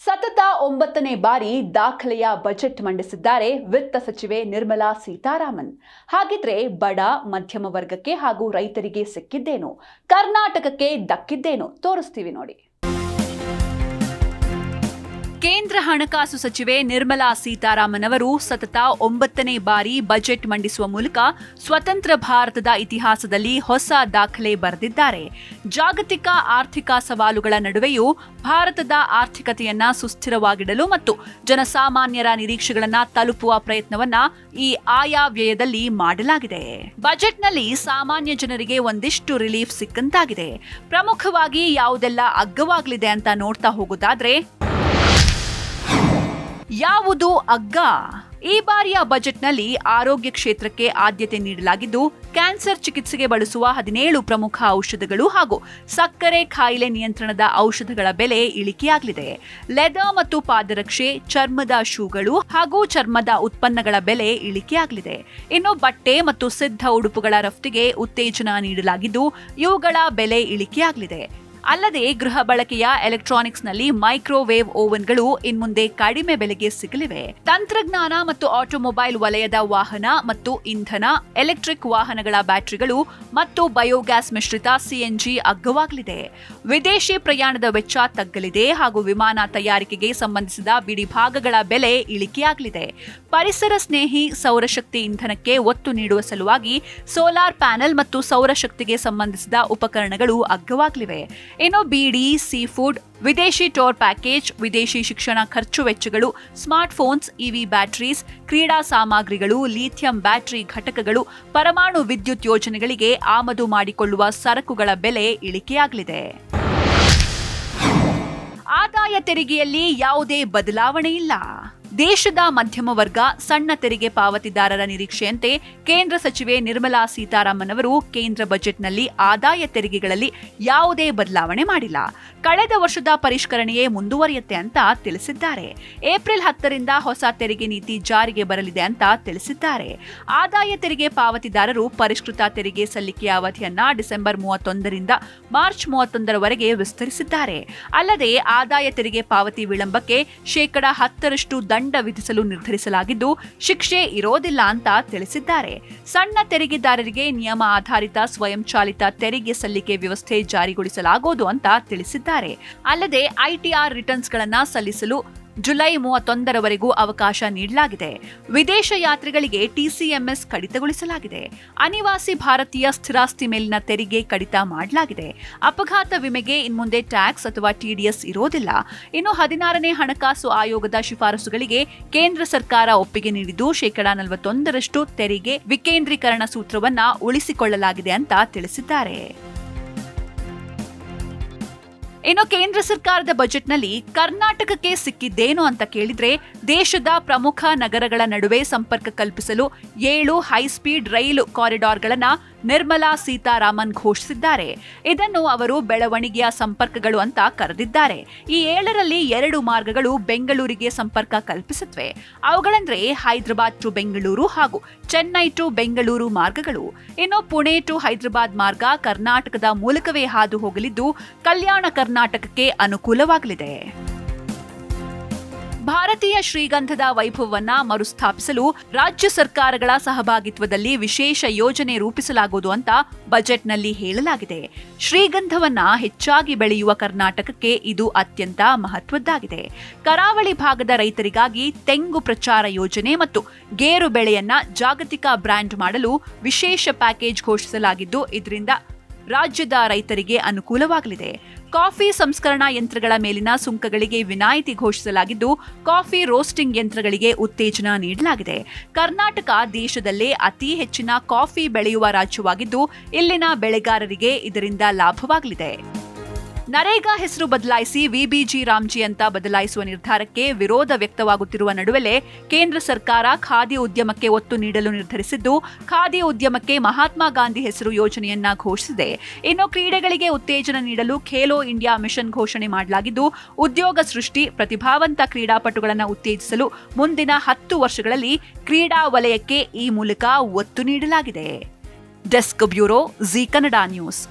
ಸತತ 9ನೇ ಬಾರಿ ದಾಖಲೆಯ ಬಜೆಟ್ ಮಂಡಿಸಿದ್ದಾರೆ ವಿತ್ತ ಸಚಿವೆ ನಿರ್ಮಲಾ ಸೀತಾರಾಮನ್. ಹಾಗಿದ್ರೆ ಬಡ ಮಧ್ಯಮ ವರ್ಗಕ್ಕೆ ಹಾಗೂ ರೈತರಿಗೆ ಸಿಕ್ಕಿದ್ದೇನು, ಕರ್ನಾಟಕಕ್ಕೆ ದಕ್ಕಿದ್ದೇನು ತೋರಿಸ್ತೀವಿ ನೋಡಿ. ಕೇಂದ್ರ ಹಣಕಾಸು ಸಚಿವೆ ನಿರ್ಮಲಾ ಸೀತಾರಾಮನ್ ಅವರು ಸತತ 9ನೇ ಬಾರಿ ಬಜೆಟ್ ಮಂಡಿಸುವ ಮೂಲಕ ಸ್ವತಂತ್ರ ಭಾರತದ ಇತಿಹಾಸದಲ್ಲಿ ಹೊಸ ದಾಖಲೆ ಬರೆದಿದ್ದಾರೆ. ಜಾಗತಿಕ ಆರ್ಥಿಕ ಸವಾಲುಗಳ ನಡುವೆಯೂ ಭಾರತದ ಆರ್ಥಿಕತೆಯನ್ನ ಸುಸ್ಥಿರವಾಗಿಡಲು ಮತ್ತು ಜನಸಾಮಾನ್ಯರ ನಿರೀಕ್ಷೆಗಳನ್ನು ತಲುಪುವ ಪ್ರಯತ್ನವನ್ನ ಈ ಆಯವ್ಯಯದಲ್ಲಿ ಮಾಡಲಾಗಿದೆ. ಬಜೆಟ್ನಲ್ಲಿ ಸಾಮಾನ್ಯ ಜನರಿಗೆ ಒಂದಿಷ್ಟು ರಿಲೀಫ್ ಸಿಕ್ಕಂತಾಗಿದೆ. ಪ್ರಮುಖವಾಗಿ ಯಾವುದೆಲ್ಲ ಅಗ್ಗವಾಗಲಿದೆ ಅಂತ ನೋಡ್ತಾ ಹೋಗೋದಾದ್ರೆ, ಯಾವುದು ಅಗ್ಗ? ಈ ಬಾರಿಯ ಬಜೆಟ್ನಲ್ಲಿ ಆರೋಗ್ಯ ಕ್ಷೇತ್ರಕ್ಕೆ ಆದ್ಯತೆ ನೀಡಲಾಗಿದ್ದು, ಕ್ಯಾನ್ಸರ್ ಚಿಕಿತ್ಸೆಗೆ ಬಳಸುವ 17 ಪ್ರಮುಖ ಔಷಧಗಳು ಹಾಗೂ ಸಕ್ಕರೆ ಕಾಯಿಲೆ ನಿಯಂತ್ರಣದ ಔಷಧಗಳ ಬೆಲೆ ಇಳಿಕೆಯಾಗಲಿದೆ. ಲೆದರ್ ಮತ್ತು ಪಾದರಕ್ಷೆ, ಚರ್ಮದ ಶೂಗಳು ಹಾಗೂ ಚರ್ಮದ ಉತ್ಪನ್ನಗಳ ಬೆಲೆ ಇಳಿಕೆಯಾಗಲಿದೆ. ಇನ್ನು ಬಟ್ಟೆ ಮತ್ತು ಸಿದ್ಧ ಉಡುಪುಗಳ ರಫ್ತಿಗೆ ಉತ್ತೇಜನ ನೀಡಲಾಗಿದ್ದು, ಇವುಗಳ ಬೆಲೆ ಇಳಿಕೆಯಾಗಲಿದೆ. ಅಲ್ಲದೆ ಗೃಹ ಬಳಕೆಯ ಎಲೆಕ್ಟ್ರಾನಿಕ್ಸ್ನಲ್ಲಿ ಮೈಕ್ರೋವೇವ್ ಓವನ್ಗಳು ಇನ್ಮುಂದೆ ಕಡಿಮೆ ಬೆಲೆಗೆ ಸಿಗಲಿವೆ. ತಂತ್ರಜ್ಞಾನ ಮತ್ತು ಆಟೋಮೊಬೈಲ್ ವಲಯದ ವಾಹನ ಮತ್ತು ಇಂಧನ, ಎಲೆಕ್ಟ್ರಿಕ್ ವಾಹನಗಳ ಬ್ಯಾಟರಿಗಳು ಮತ್ತು ಬಯೋಗ್ಯಾಸ್ ಮಿಶ್ರಿತ ಸಿಎನ್ಜಿ ಅಗ್ಗವಾಗಲಿದೆ. ವಿದೇಶಿ ಪ್ರಯಾಣದ ವೆಚ್ಚ ತಗ್ಗಲಿದೆ ಹಾಗೂ ವಿಮಾನ ತಯಾರಿಕೆಗೆ ಸಂಬಂಧಿಸಿದ ಬಿಡಿ ಭಾಗಗಳ ಬೆಲೆ ಇಳಿಕೆಯಾಗಲಿದೆ. ಪರಿಸರ ಸ್ನೇಹಿ ಸೌರಶಕ್ತಿ ಇಂಧನಕ್ಕೆ ಒತ್ತು ನೀಡುವ ಸಲುವಾಗಿ ಸೋಲಾರ್ ಪ್ಯಾನೆಲ್ ಮತ್ತು ಸೌರಶಕ್ತಿಗೆ ಸಂಬಂಧಿಸಿದ ಉಪಕರಣಗಳು ಅಗ್ಗವಾಗಲಿವೆ. ಇನ್ನು ಬಿಡಿ, ಸೀ ಫುಡ್, ವಿದೇಶಿ ಟೂರ್ ಪ್ಯಾಕೇಜ್, ವಿದೇಶಿ ಶಿಕ್ಷಣ ಖರ್ಚು ವೆಚ್ಚಗಳು, ಸ್ಮಾರ್ಟ್ಫೋನ್ಸ್, ಇವಿ ಬ್ಯಾಟರೀಸ್, ಕ್ರೀಡಾ ಸಾಮಗ್ರಿಗಳು, ಲಿಥಿಯಂ ಬ್ಯಾಟರಿ ಘಟಕಗಳು, ಪರಮಾಣು ವಿದ್ಯುತ್ ಯೋಜನೆಗಳಿಗೆ ಆಮದು ಮಾಡಿಕೊಳ್ಳುವ ಸರಕುಗಳ ಬೆಲೆ ಇಳಿಕೆಯಾಗಲಿದೆ. ಆದಾಯ ತೆರಿಗೆಯಲ್ಲಿ ಯಾವುದೇ ಬದಲಾವಣೆ ಇಲ್ಲ. ದೇಶದ ಮಧ್ಯಮ ವರ್ಗ, ಸಣ್ಣ ತೆರಿಗೆ ಪಾವತಿದಾರರ ನಿರೀಕ್ಷೆಯಂತೆ ಕೇಂದ್ರ ಸಚಿವೆ ನಿರ್ಮಲಾ ಸೀತಾರಾಮನ್ ಅವರು ಕೇಂದ್ರ ಬಜೆಟ್ನಲ್ಲಿ ಆದಾಯ ತೆರಿಗೆಗಳಲ್ಲಿ ಯಾವುದೇ ಬದಲಾವಣೆ ಮಾಡಿಲ್ಲ. ಕಳೆದ ವರ್ಷದ ಪರಿಷ್ಕರಣೆಯೇ ಮುಂದುವರಿಯುತ್ತೆ ಅಂತ ತಿಳಿಸಿದ್ದಾರೆ. ಏಪ್ರಿಲ್ 10ರಿಂದ ಹೊಸ ತೆರಿಗೆ ನೀತಿ ಜಾರಿಗೆ ಬರಲಿದೆ ಅಂತ ತಿಳಿಸಿದ್ದಾರೆ. ಆದಾಯ ತೆರಿಗೆ ಪಾವತಿದಾರರು ಪರಿಷ್ಕೃತ ತೆರಿಗೆ ಸಲ್ಲಿಕೆಯ ಅವಧಿಯನ್ನ ಡಿಸೆಂಬರ್ 31ರಿಂದ ಮಾರ್ಚ್ 31ರವರೆಗೆ ವಿಸ್ತರಿಸಿದ್ದಾರೆ. ಅಲ್ಲದೆ ಆದಾಯ ತೆರಿಗೆ ಪಾವತಿ ವಿಳಂಬಕ್ಕೆ ಶೇಕಡ 10ರಷ್ಟು ದಂಡ ವಿಧಿಸಲು ನಿರ್ಧರಿಸಲಾಗಿದ್ದು, ಶಿಕ್ಷೆ ಇರೋದಿಲ್ಲ ಅಂತ ತಿಳಿಸಿದ್ದಾರೆ. ಸಣ್ಣ ತೆರಿಗೆದಾರರಿಗೆ ನಿಯಮ ಆಧಾರಿತ ಸ್ವಯಂಚಾಲಿತ ತೆರಿಗೆ ಸಲ್ಲಿಕೆ ವ್ಯವಸ್ಥೆ ಜಾರಿಗೊಳಿಸಲಾಗುವುದು ಅಂತ ತಿಳಿಸಿದ್ದಾರೆ. ಅಲ್ಲದೆ ಐಟಿಆರ್ ರಿಟರ್ನ್ಸ್ಗಳನ್ನು ಸಲ್ಲಿಸಲು ಜುಲೈ 31ರವರೆಗೂ ಅವಕಾಶ ನೀಡಲಾಗಿದೆ. ವಿದೇಶ ಯಾತ್ರಿಗಳಿಗೆ ಟಿಸಿಎಂಎಸ್ ಕಡಿತಗೊಳಿಸಲಾಗಿದೆ. ಅನಿವಾಸಿ ಭಾರತೀಯ ಸ್ಥಿರಾಸ್ತಿ ಮೇಲಿನ ತೆರಿಗೆ ಕಡಿತ ಮಾಡಲಾಗಿದೆ. ಅಪಘಾತ ವಿಮೆಗೆ ಇನ್ಮುಂದೆ ಟ್ಯಾಕ್ಸ್ ಅಥವಾ ಟಿಡಿಎಸ್ ಇರೋದಿಲ್ಲ. ಇನ್ನು 16ನೇ ಹಣಕಾಸು ಆಯೋಗದ ಶಿಫಾರಸುಗಳಿಗೆ ಕೇಂದ್ರ ಸರ್ಕಾರ ಒಪ್ಪಿಗೆ ನೀಡಿದ್ದು, ಶೇಕಡ 41ರಷ್ಟು ತೆರಿಗೆ ವಿಕೇಂದ್ರೀಕರಣ ಸೂತ್ರವನ್ನ ಉಳಿಸಿಕೊಳ್ಳಲಾಗಿದೆ ಅಂತ ತಿಳಿಸಿದ್ದಾರೆ. ಇನ್ನು ಕೇಂದ್ರ ಸರ್ಕಾರದ ಬಜೆಟ್ನಲ್ಲಿ ಕರ್ನಾಟಕಕ್ಕೆ ಸಿಕ್ಕಿದ್ದೇನು ಅಂತ ಕೇಳಿದ್ರೆ, ದೇಶದ ಪ್ರಮುಖ ನಗರಗಳ ನಡುವೆ ಸಂಪರ್ಕ ಕಲ್ಪಿಸಲು 7 ಹೈಸ್ಪೀಡ್ ರೈಲು ಕಾರಿಡಾರ್ಗಳನ್ನು ನಿರ್ಮಲಾ ಸೀತಾರಾಮನ್ ಘೋಷಿಸಿದ್ದಾರೆ. ಇದನ್ನು ಅವರು ಬೆಳವಣಿಗೆಯ ಸಂಪರ್ಕಗಳು ಅಂತ ಕರೆದಿದ್ದಾರೆ. ಈ 7ರಲ್ಲಿ 2 ಮಾರ್ಗಗಳು ಬೆಂಗಳೂರಿಗೆ ಸಂಪರ್ಕ ಕಲ್ಪಿಸುತ್ತವೆ. ಅವುಗಳಂದ್ರೆ ಹೈದರಾಬಾದ್ ಟು ಬೆಂಗಳೂರು ಹಾಗೂ ಚೆನ್ನೈ ಟು ಬೆಂಗಳೂರು ಮಾರ್ಗಗಳು. ಇನ್ನು ಪುಣೆ ಟು ಹೈದರಾಬಾದ್ ಮಾರ್ಗ ಕರ್ನಾಟಕದ ಮೂಲಕವೇ ಹಾದು ಹೋಗಲಿದ್ದು, ಕಲ್ಯಾಣ ಕರ್ನಾಟಕಕ್ಕೆ ಅನುಕೂಲವಾಗಲಿದೆ. ಭಾರತೀಯ ಶ್ರೀಗಂಧದ ವೈಭವವನ್ನ ಮರುಸ್ಥಾಪಿಸಲು ರಾಜ್ಯ ಸರ್ಕಾರಗಳ ಸಹಭಾಗಿತ್ವದಲ್ಲಿ ವಿಶೇಷ ಯೋಜನೆ ರೂಪಿಸಲಾಗುವುದು ಅಂತ ಬಜೆಟ್ನಲ್ಲಿ ಹೇಳಲಾಗಿದೆ. ಶ್ರೀಗಂಧವನ್ನ ಹೆಚ್ಚಾಗಿ ಬೆಳೆಯುವ ಕರ್ನಾಟಕಕ್ಕೆ ಇದು ಅತ್ಯಂತ ಮಹತ್ವದ್ದಾಗಿದೆ. ಕರಾವಳಿ ಭಾಗದ ರೈತರಿಗಾಗಿ ತೆಂಗು ಪ್ರಚಾರ ಯೋಜನೆ ಮತ್ತು ಗೇರು ಬೆಳೆಯನ್ನ ಜಾಗತಿಕ ಬ್ರ್ಯಾಂಡ್ ಮಾಡಲು ವಿಶೇಷ ಪ್ಯಾಕೇಜ್ ಘೋಷಿಸಲಾಗಿದ್ದು, ಇದರಿಂದ ರಾಜ್ಯದ ರೈತರಿಗೆ ಅನುಕೂಲವಾಗಲಿದೆ. ಕಾಫಿ ಸಂಸ್ಕರಣಾ ಯಂತ್ರಗಳ ಮೇಲಿನ ಸುಂಕಗಳಿಗೆ ವಿನಾಯಿತಿ ಘೋಷಿಸಲಾಗಿದ್ದು, ಕಾಫಿ ರೋಸ್ಟಿಂಗ್ ಯಂತ್ರಗಳಿಗೆ ಉತ್ತೇಜನ ನೀಡಲಾಗಿದೆ. ಕರ್ನಾಟಕ ದೇಶದಲ್ಲೇ ಅತಿ ಹೆಚ್ಚಿನ ಕಾಫಿ ಬೆಳೆಯುವ ರಾಜ್ಯವಾಗಿದ್ದು, ಇಲ್ಲಿನ ಬೆಳೆಗಾರರಿಗೆ ಇದರಿಂದ ಲಾಭವಾಗಲಿದೆ. ನರೇಗಾ ಹೆಸರು ಬದಲಾಯಿಸಿ ವಿಬಿಜಿ ರಾಮ್ಜಿ ಅಂತ ಬದಲಾಯಿಸುವ ನಿರ್ಧಾರಕ್ಕೆ ವಿರೋಧ ವ್ಯಕ್ತವಾಗುತ್ತಿರುವ ನಡುವೆಯೇ ಕೇಂದ್ರ ಸರ್ಕಾರ ಖಾದಿ ಉದ್ಯಮಕ್ಕೆ ಒತ್ತು ನೀಡಲು ನಿರ್ಧರಿಸಿದ್ದು, ಖಾದಿ ಉದ್ಯಮಕ್ಕೆ ಮಹಾತ್ಮ ಗಾಂಧಿ ಹೆಸರು ಯೋಜನೆಯನ್ನ ಘೋಷಿಸಿದೆ. ಇನ್ನು ಕ್ರೀಡೆಗಳಿಗೆ ಉತ್ತೇಜನ ನೀಡಲು ಖೇಲೋ ಇಂಡಿಯಾ ಮಿಷನ್ ಘೋಷಣೆ ಮಾಡಲಾಗಿದ್ದು, ಉದ್ಯೋಗ ಸೃಷ್ಟಿ, ಪ್ರತಿಭಾವಂತ ಕ್ರೀಡಾಪಟುಗಳನ್ನು ಉತ್ತೇಜಿಸಲು ಮುಂದಿನ 10 ವರ್ಷಗಳಲ್ಲಿ ಕ್ರೀಡಾ ವಲಯಕ್ಕೆ ಈ ಮೂಲಕ ಒತ್ತು ನೀಡಲಾಗಿದೆ. Desk bureau, G Kannada news.